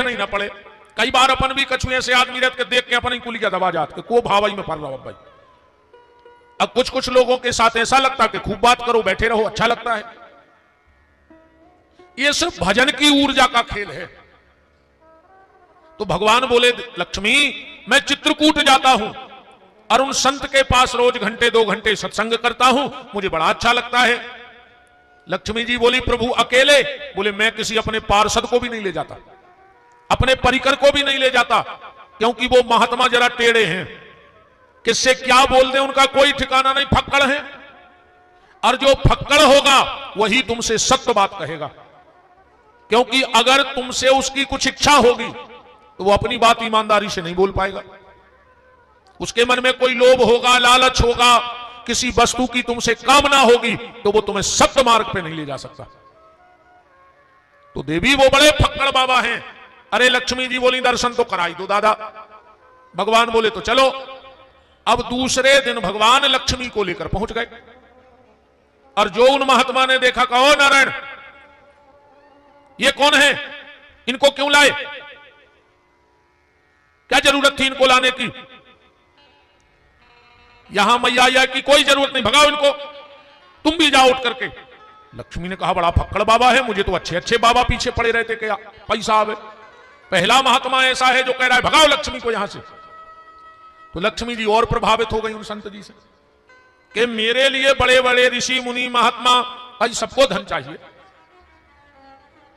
नहीं ना पड़े। कई बार अपन भी कछु ऐसे आदमी रहते के देख के अपन ही कुलिया दबा जाते को भाव में पड़ रहा हो भाई। अब कुछ कुछ लोगों के साथ ऐसा लगता है कि खूब बात करो, बैठे रहो, अच्छा लगता है। ये सिर्फ भजन की ऊर्जा का खेल है। तो भगवान बोले लक्ष्मी मैं चित्रकूट जाता हूं और उन संत के पास रोज घंटे 2 घंटे सत्संग करता हूं, मुझे बड़ा अच्छा लगता है। लक्ष्मी जी बोली प्रभु अकेले? बोले मैं किसी अपने पार्षद को भी नहीं ले जाता, अपने परिकर को भी नहीं ले जाता, क्योंकि वो महात्मा जरा टेढ़े हैं, किससे क्या बोल दे उनका कोई ठिकाना नहीं, फक्कड़ है। और जो फक्कड़ होगा वही तुमसे सत्य बात कहेगा, क्योंकि अगर तुमसे उसकी कुछ इच्छा होगी तो वो अपनी बात ईमानदारी से नहीं बोल पाएगा। उसके मन में कोई लोभ होगा, लालच होगा, किसी वस्तु की तुमसे कामना होगी, तो वो तुम्हें सत्य मार्ग पे नहीं ले जा सकता। तो देवी वो बड़े फक्कड़ बाबा हैं। अरे लक्ष्मी जी बोली दर्शन तो कराई दो दादा। भगवान बोले तो चलो। अब दूसरे दिन भगवान लक्ष्मी को लेकर पहुंच गए और जो उन महात्मा ने देखा, कहो नारायण ये कौन है, इनको क्यों लाए, क्या जरूरत थी इनको लाने की, यहां मैया की कोई जरूरत नहीं, भगाओ इनको, तुम भी जाओ उठ करके। लक्ष्मी ने कहा बड़ा फक्कड़ बाबा है, मुझे तो अच्छे अच्छे बाबा पीछे पड़े रहते, क्या पैसा आवे, पहला महात्मा ऐसा है जो कह रहा है भगाओ लक्ष्मी को यहां से। तो लक्ष्मी जी और प्रभावित हो गई उन संत जी से कि मेरे लिए बड़े बड़े ऋषि मुनि महात्मा, भाई सबको धन चाहिए,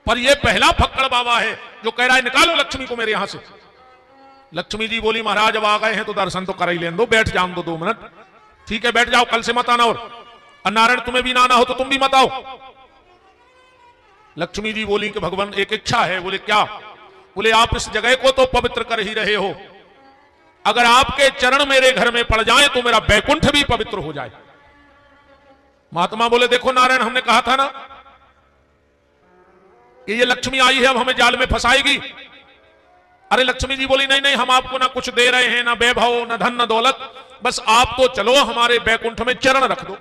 पर ये पहला फक्कड़ बाबा है जो कह रहा है निकालो लक्ष्मी को मेरे यहां से। लक्ष्मी जी बोली महाराज अब आ गए हैं तो दर्शन तो कर ही लेने दो, बैठ जाओ 2 मिनट। ठीक है बैठ जाओ, कल से मत आना, और नारायण तुम्हें भी ना आना हो तो तुम भी मत आओ। लक्ष्मी जी बोली कि भगवान एक इच्छा है। बोले क्या? बोले आप इस जगह को तो पवित्र कर ही रहे हो, अगर आपके चरण मेरे घर में पड़ जाए तो मेरा बैकुंठ भी पवित्र हो जाए। महात्मा बोले देखो नारायण हमने कहा था ना कि ये लक्ष्मी आई है अब हमें जाल में फंसाएगी। अरे लक्ष्मी जी बोली नहीं नहीं हम आपको ना कुछ दे रहे हैं, ना वैभव, ना धन, ना दौलत, बस आप तो चलो हमारे बैकुंठ में चरण रख दो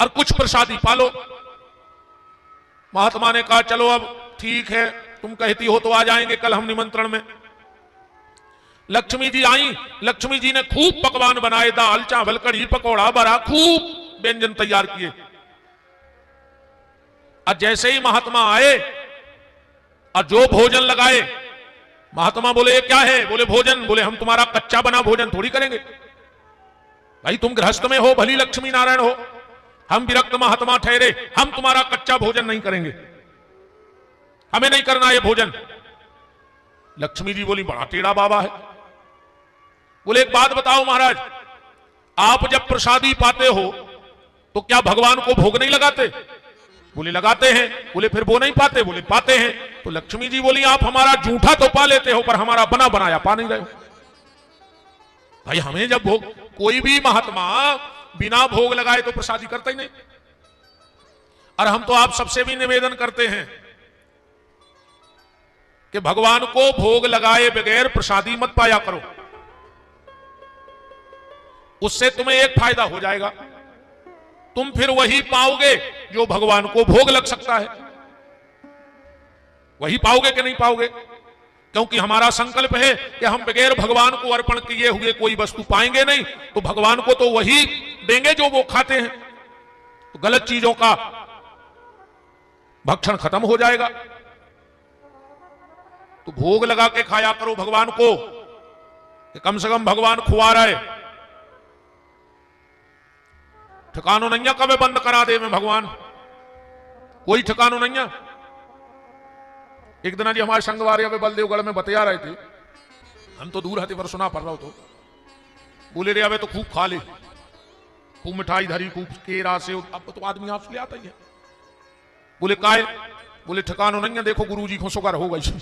और कुछ प्रसादी पालो। महात्मा ने कहा चलो अब ठीक है, तुम कहती हो तो आ जाएंगे कल हम निमंत्रण में। लक्ष्मी जी आई। लक्ष्मी जी ने खूब पकवान बनाए, दाल चावल कढ़ी पकौड़ा बड़ा खूब व्यंजन तैयार किए। और जैसे ही महात्मा आए और जो भोजन लगाए, महात्मा बोले ये क्या है? बोले भोजन। बोले हम तुम्हारा कच्चा बना भोजन थोड़ी करेंगे, भाई तुम गृहस्थ में हो, भली लक्ष्मी नारायण हो, हम विरक्त महात्मा ठहरे, हम तुम्हारा कच्चा भोजन नहीं करेंगे, हमें नहीं करना ये भोजन। लक्ष्मी जी बोली बड़ा टेढ़ा बाबा है। बोले एक बात बताओ महाराज, आप जब प्रसादी पाते हो तो क्या भगवान को भोग नहीं लगाते? बोले लगाते हैं। बोले फिर वो नहीं पाते? बोले पाते हैं। तो लक्ष्मी जी बोली आप हमारा जूठा तो पा लेते हो पर हमारा बना बनाया पा नहीं रहे हो। भाई हमें जब भोग, कोई भी महात्मा बिना भोग लगाए तो प्रसादी करता ही नहीं। और हम तो आप सबसे भी निवेदन करते हैं कि भगवान को भोग लगाए बगैर प्रसादी मत पाया करो, उससे तुम्हें एक फायदा हो जाएगा, तुम फिर वही पाओगे जो भगवान को भोग लग सकता है। वही पाओगे कि नहीं पाओगे? क्योंकि हमारा संकल्प है कि हम बगैर भगवान को अर्पण किए हुए कोई वस्तु पाएंगे नहीं, तो भगवान को तो वही देंगे जो वो खाते हैं। तो गलत चीजों का भक्षण खत्म हो जाएगा। तो भोग लगा के खाया करो भगवान को, कि कम से कम भगवान खुआ रहे। ठिकानो नहीं कब बंद करा दे में भगवान, कोई ठिकानो नहीं। एक दिन जी हमारे संगवारिया में बलदेवगढ़ में बतिया रहे थे, हम तो दूर हते पर सुना पड़ रहा हो, तो बोले रे अबे तो खूब खा ले, खूब मिठाई धरी, खूब केरा से, अब तो आदमी आपसे ले आता ही है। बोले काय? बोले ठिकानो नहीं है, देखो गुरु जी को शुगर हो गई,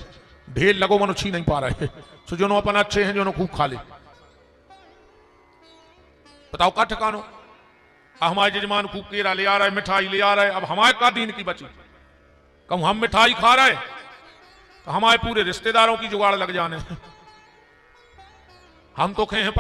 ढेर लगो मनो छी नहीं पा रहे, सो जो अपन अच्छे हैं जो खूब खा ले, बताओ का ठिकानो? हमारे जजमान खूब केरा ले आ रहा है, मिठाई ले आ रहा है, अब हमारे का दीन की बची, कम हम मिठाई खा रहे तो हमारे पूरे रिश्तेदारों की जुगाड़ लग जाने। हम तो कहे हैं